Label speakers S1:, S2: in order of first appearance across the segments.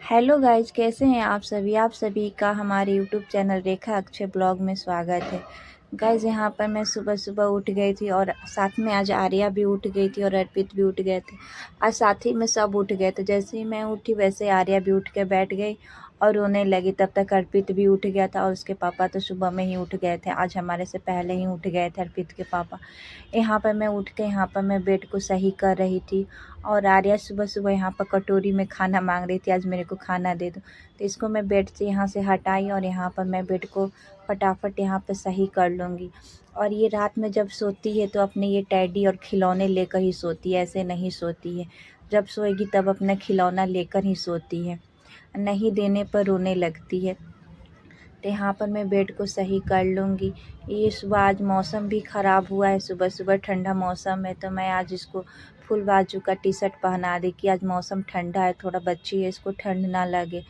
S1: Hello guys, कैसे हैं आप सभी का हमारे यूट्यूब चैनल रेखा अक्षय ब्लॉग में स्वागत है। गाइज, यहाँ पर मैं सुबह सुबह उठ गई थी और साथ में आज आर्या भी उठ गई थी और अर्पित भी उठ गए थे। आज साथ ही में सब उठ गए थे। जैसे ही मैं उठी वैसे आर्या भी उठ के बैठ गई और रोने लगी। तब तक अर्पित भी उठ गया था और उसके पापा तो सुबह में ही उठ गए थे। आज हमारे से पहले ही उठ गए थे अर्पित के पापा। यहाँ पर मैं उठ के यहाँ पर मैं बेड को सही कर रही थी और आर्या सुबह सुबह यहाँ पर कटोरी में खाना मांग रही थी, आज मेरे को खाना दे दो। तो इसको मैं बेड से यहाँ से हटाई और यहाँ पर मैं बेड को फटाफट यहाँ पर सही कर लूँगी। और ये रात में जब सोती है तो अपने ये टैडी और खिलौने लेकर ही सोती है, ऐसे नहीं सोती है। जब सोएगी तब अपना खिलौना लेकर ही सोती है, नहीं देने पर रोने लगती है। तो यहाँ पर मैं बेड को सही कर लूँगी। ये सुबह आज मौसम भी ख़राब हुआ है, सुबह सुबह ठंडा मौसम है तो मैं आज इसको फुल बाजू का टी शर्ट पहना दी कि आज मौसम ठंडा है, थोड़ा बच्ची है, इसको ठंड ना लगे।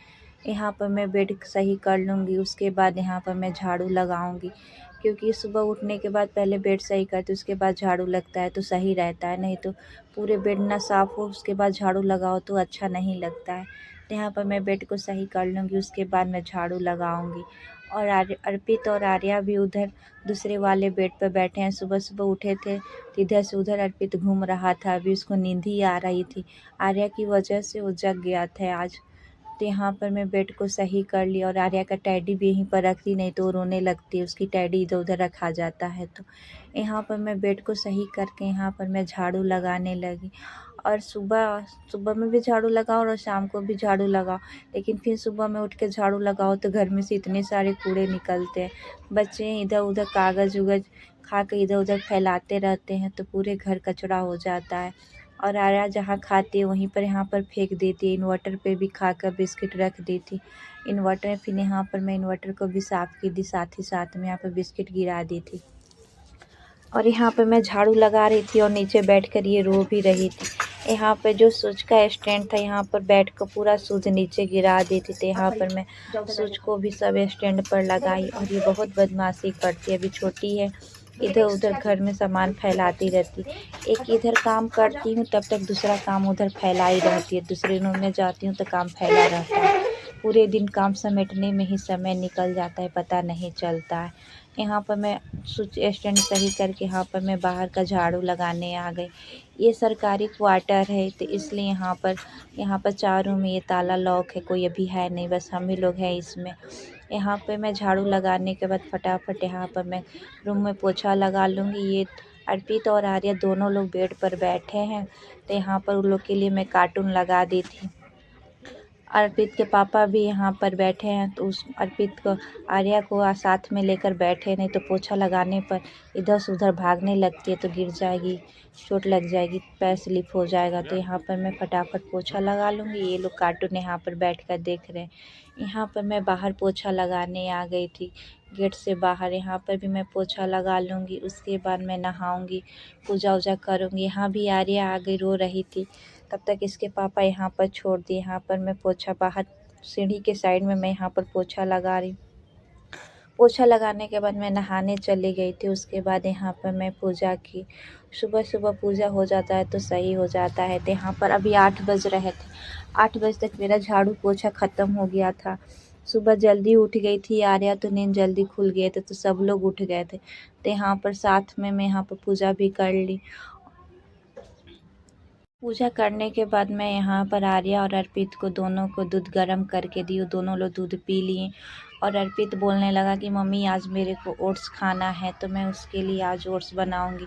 S1: यहाँ पर मैं बेड सही कर लूँगी। उसके बाद यहाँ पर मैं झाड़ू लगाऊँगी, क्योंकि सुबह उठने के बाद पहले बेड सही करती उसके बाद झाड़ू लगता है तो सही रहता है। नहीं तो पूरे बेड ना साफ़ हो उसके बाद झाड़ू लगाओ तो अच्छा नहीं लगता है। तो यहाँ पर मैं बेड को सही कर लूँगी, उसके बाद मैं झाड़ू लगाऊँगी। और अर्पित और आर्या भी उधर दूसरे वाले बेड पर बैठे हैं। सुबह सुबह उठे थे तो इधर से उधर अर्पित घूम रहा था, अभी उसको नींद ही आ रही थी। आर्या की वजह से वो जग गया था आज। तो यहाँ पर मैं बेड को सही कर ली और आर्या का टैडी भी यहीं पर रख दी, नहीं तो वो रोने लगती है, उसकी टैडी इधर उधर रखा जाता है। तो यहाँ पर मैं बेड को सही करके यहाँ पर मैं झाड़ू लगाने लगी। और सुबह सुबह में भी झाड़ू लगाओ और शाम को भी झाड़ू लगाओ, लेकिन फिर सुबह में उठ के झाड़ू लगाओ तो घर में से इतने सारे कूड़े निकलते हैं। बच्चे इधर उधर कागज़ उगज खा के इधर उधर फैलाते रहते हैं तो पूरे घर कचरा हो जाता है। और आर्या जहाँ खाती है वहीं पर यहाँ पर फेंक देती है। इन्वर्टर पे भी खाकर बिस्किट रख दी थी। इन्वर्टर फिर यहाँ पर मैं इन्वर्टर को भी साफ़ की दी, साथ ही साथ में यहाँ पर बिस्किट गिरा दी थी। और यहाँ पे मैं झाड़ू लगा रही थी और नीचे बैठकर ये रो भी रही थी। यहाँ पे जो स्विच का स्टैंड था यहाँ पर बैठ कर पूरा स्विच नीचे गिरा देती थी। यहाँ पर मैं स्विच को भी सब स्टैंड पर लगाई और ये बहुत बदमाशी करती है, अभी छोटी है, इधर उधर घर में सामान फैलाती रहती। एक इधर काम करती हूँ तब तक दूसरा काम उधर फैलाई रहती है, दूसरे रूम में जाती हूँ तो काम फैला रहता है। पूरे दिन काम समेटने में ही समय निकल जाता है, पता नहीं चलता है। यहाँ पर मैं स्विच स्टैंड सही करके यहाँ पर मैं बाहर का झाड़ू लगाने आ गई। ये सरकारी क्वार्टर है तो इसलिए यहाँ पर चारों में ये ताला लॉक है, कोई अभी है नहीं, बस हम ही लोग हैं इसमें। यहाँ पे मैं झाड़ू लगाने के बाद फटाफट यहाँ पर मैं रूम में पोछा लगा लूँगी। ये अर्पित और आर्या दोनों लोग बेड पर बैठे हैं तो यहाँ पर उन लोग के लिए मैं कार्टून लगा दी थी। अर्पित के पापा भी यहाँ पर बैठे हैं तो उस अर्पित को आर्या को साथ में लेकर बैठे, नहीं तो पोछा लगाने पर इधर से उधर भागने लगती है तो गिर जाएगी, चोट लग जाएगी, पैर स्लिप हो जाएगा। तो यहाँ पर मैं फटाफट पोछा लगा लूँगी। ये लोग कार्टून यहाँ पर बैठकर देख रहे हैं। यहाँ पर मैं बाहर पोछा लगाने आ गई थी, गेट से बाहर। यहाँ पर भी मैं पोछा लगा लूँगी, उसके बाद मैं नहाऊँगी, पूजा वूजा करूँगी। यहाँ भी आर्या आ गई, रो रही थी, तब तक इसके पापा यहाँ पर छोड़ दिए। यहाँ पर मैं पोछा बाहर सीढ़ी के साइड में मैं यहाँ पर पोछा लगा रही। पोछा लगाने के बाद मैं नहाने चली गई थी। उसके बाद यहाँ पर मैं पूजा की। सुबह सुबह पूजा हो जाता है तो सही हो जाता है। तो यहाँ पर अभी 8 बज रहे थे, 8 बजे तक मेरा झाड़ू पोछा ख़त्म हो गया था। सुबह जल्दी उठ गई थी आर्या तो नींद जल्दी खुल गए थे तो सब लोग उठ गए थे। तो यहाँ पर साथ में मैं यहाँ पर पूजा भी कर ली। पूजा करने के बाद मैं यहाँ पर आर्या और अर्पित को दोनों को दूध गर्म करके दी, दोनों लोग दूध पी लिए। और अर्पित बोलने लगा कि मम्मी आज मेरे को ओट्स खाना है, तो मैं उसके लिए आज ओट्स बनाऊंगी।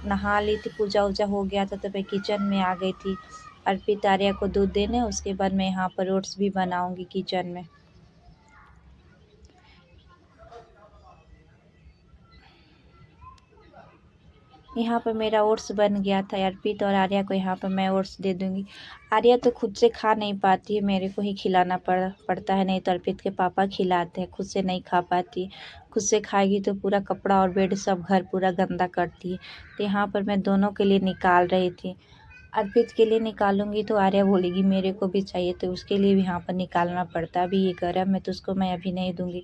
S1: नहा ली थी, पूजा वूजा हो गया था तो मैं किचन में आ गई थी अर्पित आर्या को दूध देने। उसके बाद मैं यहाँ पर ओट्स भी बनाऊँगी किचन में। यहाँ पर मेरा ओट्स बन गया था। अर्पित और आर्या को यहाँ पर मैं ओट्स दे दूँगी। आर्या तो खुद से खा नहीं पाती है, मेरे को ही खिलाना पड़ता है, नहीं तो अर्पित के पापा खिलाते हैं, खुद से नहीं खा पाती। खुद से खाएगी तो पूरा कपड़ा और बेड सब घर पूरा गंदा करती है। तो यहाँ पर मैं दोनों के लिए निकाल रही थी। अर्पित के लिए निकालूंगी तो आर्या बोलेगी मेरे को भी चाहिए, तो उसके लिए भी यहाँ पर निकालना पड़ता है। अभी ये गर्म है तो उसको मैं अभी नहीं दूँगी,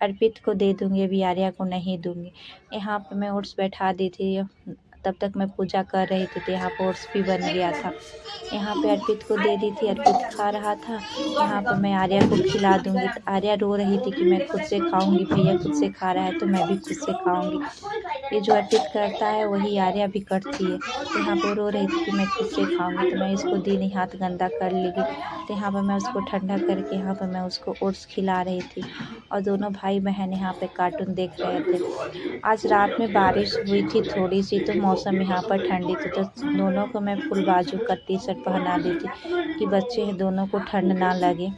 S1: अर्पित को दे दूँगी, अभी आर्या को नहीं दूँगी। यहाँ पर मैं ओट्स बैठा दी थी तब तक मैं पूजा कर रही थी। तो यहाँ पर ओट्स भी बन गया था। यहाँ पे अर्पित को दे दी थी, अर्पित खा रहा था। यहाँ पर मैं आर्या को खिला दूँगी। तो आर्या रो रही थी कि मैं खुद से खाऊँगी, भैया खुद से खा रहा है तो मैं भी खुद से खाऊँगी। ये जो अर्पित करता है वही आर्या भी करती है। तो यहाँ पर रो रही थी कि मैं खुद से खाऊँगी, तो मैं इसको दी नहीं, हाथ गंदा कर लेगी। तो यहाँ पर मैं उसको ठंडा करके यहाँ पर मैं उसको ओट्स खिला रही थी और दोनों भाई बहन यहाँ पे कार्टून देख रहे थे। आज रात में बारिश हुई थी थोड़ी सी, तो मौसम यहाँ पर ठंडी थी, तो दोनों को मैं फुल बाजू का टी शर्ट पहना दी थी कि बच्चे हैं दोनों को ठंड ना लगे।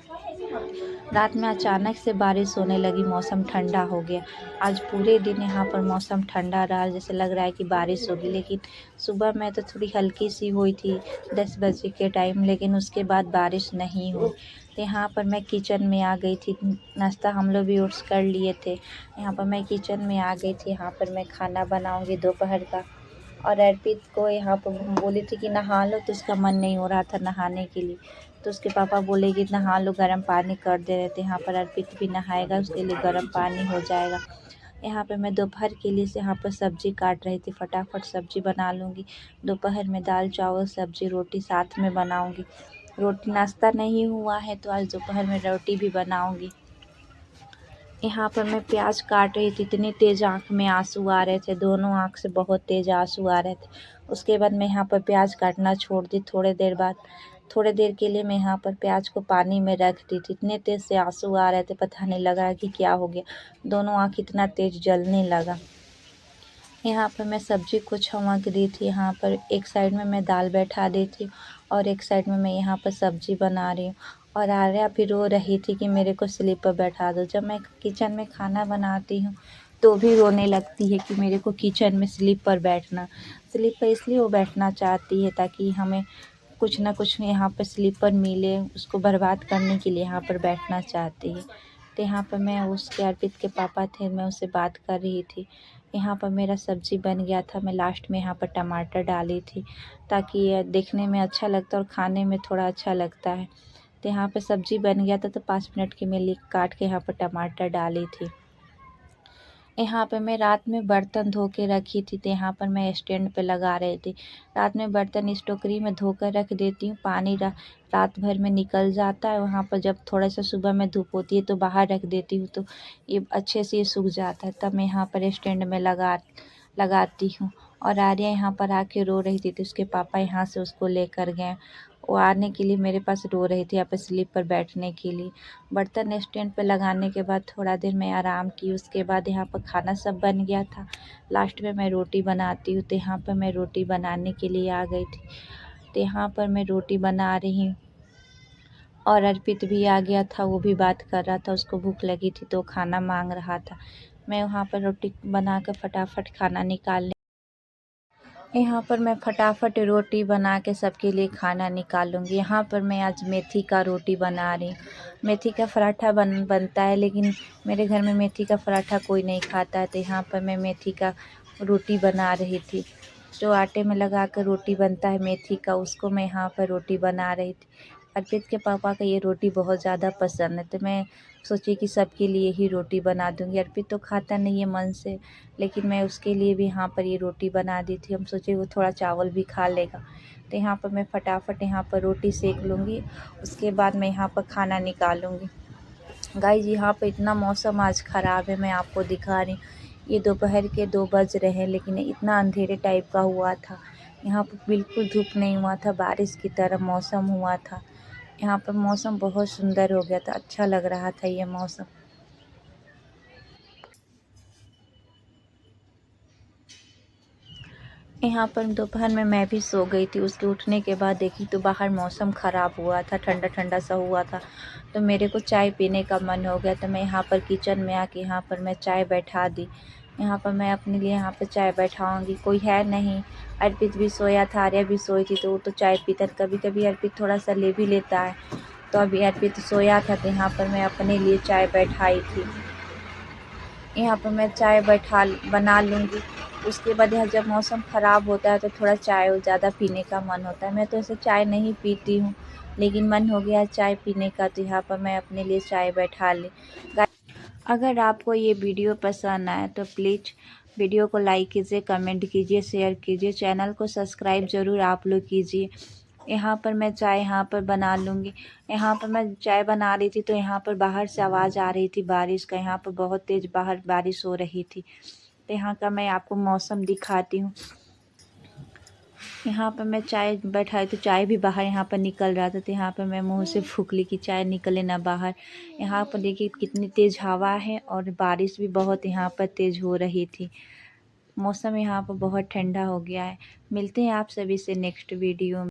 S1: रात में अचानक से बारिश होने लगी, मौसम ठंडा हो गया। आज पूरे दिन यहाँ पर मौसम ठंडा रहा, जैसे लग रहा है कि बारिश होगी। लेकिन सुबह में तो थोड़ी हल्की सी हुई थी 10 बजे के टाइम, लेकिन उसके बाद बारिश नहीं हुई। तो यहाँ पर मैं किचन में आ गई थी। नाश्ता हम लोग भी ओट्स कर लिए थे। यहाँ पर मैं किचन में आ गई थी। यहाँ पर मैं खाना बनाऊँगी दोपहर का। और अर्पित को यहाँ पर बोली थी कि नहा लो, तो उसका मन नहीं हो रहा था नहाने के लिए। तो उसके पापा बोले कि नहा लो, गर्म पानी कर दे रहे थे। यहाँ पर अर्पित भी नहाएगा, उसके लिए गर्म पानी हो जाएगा। यहाँ पे मैं दोपहर के लिए से यहाँ पर सब्ज़ी काट रही थी, फटाफट सब्ज़ी बना लूँगी। दोपहर में दाल चावल सब्ज़ी रोटी साथ में बनाऊँगी। रोटी नाश्ता नहीं हुआ है तो आज दोपहर में रोटी भी बनाऊँगी। यहाँ पर मैं प्याज काट रही थी, इतनी तेज़ आँख में आंसू आ रहे थे, दोनों आँख से बहुत तेज़ आंसू आ रहे थे। उसके बाद मैं यहाँ पर प्याज काटना छोड़ दी। थोड़ी देर के लिए मैं यहाँ पर प्याज को पानी में रख दी थी। इतने तेज़ से आंसू आ रहे थे, पता नहीं लगा कि क्या हो गया, दोनों आँख इतना तेज़ जलने लगा। यहाँ पर मैं सब्ज़ी को छौंक दी थी। यहाँ पर एक साइड में मैं दाल बैठा दी थी और एक साइड में मैं यहाँ पर सब्ज़ी बना रही हूँ। और आर्या भी रो रही थी कि मेरे को स्लीप पर बैठा दो। जब मैं किचन में खाना बनाती हूँ तो भी रोने लगती है कि मेरे को किचन में स्लीप पर बैठना। स्लीप पर इसलिए वो बैठना चाहती है ताकि हमें कुछ ना कुछ यहाँ पर स्लीपर मिले, उसको बर्बाद करने के लिए यहाँ पर बैठना चाहती है। तो यहाँ पर मैं उसके अर्पित के पापा थे, मैं उससे बात कर रही थी। यहाँ पर मेरा सब्ज़ी बन गया था। मैं लास्ट में यहाँ पर टमाटर डाली थी ताकि ये देखने में अच्छा लगता और खाने में थोड़ा अच्छा लगता है। तो यहाँ पर सब्ज़ी बन गया था तो 5 मिनट के मैं काट के यहाँ पर टमाटर डाली थी। यहाँ पे मैं रात में बर्तन धो के रखी थी, तो यहाँ पर मैं स्टैंड पे लगा रही थी। रात में बर्तन इस टोकरी में धोकर रख देती हूँ, पानी रात भर में निकल जाता है। वहाँ पर जब थोड़ा सा सुबह में धूप होती है तो बाहर रख देती हूँ, तो ये अच्छे से सूख जाता है। तब मैं यहाँ पर स्टैंड में लगाती हूँ। और आर्या यहाँ पर आके रो रही थी, तो उसके पापा यहाँ से उसको लेकर गए। वो आने के लिए मेरे पास रो रही थी यहाँ पर स्लीप पर बैठने के लिए। बर्तन स्टैंड पे लगाने के बाद थोड़ा देर मैं आराम की। उसके बाद यहाँ पर खाना सब बन गया था। लास्ट में मैं रोटी बनाती हूँ, तो यहाँ पर मैं रोटी बनाने के लिए आ गई थी। तो यहाँ पर मैं रोटी बना रही हूँ और अर्पित भी आ गया था, वो भी बात कर रहा था, उसको भूख लगी थी तो खाना मांग रहा था। मैं वहाँ पर रोटी बनाकर फटाफट खाना निकालने यहाँ पर मैं फटाफट रोटी बना के सबके लिए खाना निकालूंगी। यहाँ पर मैं आज मेथी का रोटी बना रही हूँ। मेथी का पराठा बनता है, लेकिन मेरे घर में मेथी का पराठा कोई नहीं खाता है। तो यहाँ पर मैं मेथी का रोटी बना रही थी। जो आटे में लगा कर रोटी बनता है मेथी का, उसको मैं यहाँ पर रोटी बना रही थी। अर्पित के पापा को ये रोटी बहुत ज़्यादा पसंद है, तो मैं सोची कि सबके लिए ही रोटी बना दूँगी। अर्पित तो खाता नहीं है मन से, लेकिन मैं उसके लिए भी यहाँ पर ये रोटी बना दी थी। हम सोचे वो थोड़ा चावल भी खा लेगा। तो यहाँ पर मैं फटाफट यहाँ पर रोटी सेक लूँगी, उसके बाद मैं यहाँ पर खाना निकालूँगी। गाइस यहाँ पर इतना मौसम आज ख़राब है, मैं आपको दिखा रही हूँ। ये दोपहर के 2 बज रहे हैं, लेकिन इतना अंधेरे टाइप का हुआ था। यहाँ पर बिल्कुल धूप नहीं हुआ था, बारिश की तरह मौसम हुआ था। यहाँ पर मौसम बहुत सुंदर हो गया था, अच्छा लग रहा था ये मौसम। यहाँ पर दोपहर में मैं भी सो गई थी। उसके उठने के बाद देखी तो बाहर मौसम ख़राब हुआ था, ठंडा ठंडा सा हुआ था, तो मेरे को चाय पीने का मन हो गया। तो मैं यहाँ पर किचन में आके यहाँ पर मैं चाय बैठा दी। यहाँ पर मैं अपने लिए यहाँ पर चाय बैठाऊँगी, कोई है नहीं। अर्पित भी सोया था, आर्या भी सोई थी, तो वो तो चाय पीता। कभी कभी अर्पित थोड़ा सा ले भी लेता है। तो अभी अर्पित सोया था, तो यहाँ पर मैं अपने लिए चाय बैठाई थी। यहाँ पर मैं चाय बना लूँगी। उसके बाद यहाँ जब मौसम ख़राब होता है तो थोड़ा चाय ज़्यादा पीने का मन होता है। मैं तो ऐसे चाय नहीं पीती हूँ, लेकिन मन हो गया चाय पीने का, तो यहाँ पर मैं अपने लिए चाय बैठा ली। अगर आपको ये वीडियो पसंद आए तो प्लीज़ वीडियो को लाइक कीजिए, कमेंट कीजिए, शेयर कीजिए, चैनल को सब्सक्राइब ज़रूर आप लोग कीजिए। यहाँ पर मैं चाय यहाँ पर बना लूँगी। यहाँ पर मैं चाय बना रही थी तो यहाँ पर बाहर से आवाज़ आ रही थी बारिश का। यहाँ पर बहुत तेज़ बाहर बारिश हो रही थी। तो यहाँ का मैं आपको मौसम दिखाती हूँ। यहाँ पर मैं चाय बैठाई तो चाय भी बाहर यहाँ पर निकल रहा था। तो यहाँ पर मैं मुंह से फूँक ली कि चाय निकले ना बाहर। यहाँ पर देखिए कितनी तेज़ हवा है और बारिश भी बहुत यहाँ पर तेज़ हो रही थी। मौसम यहाँ पर बहुत ठंडा हो गया है। मिलते हैं आप सभी से नेक्स्ट वीडियो में।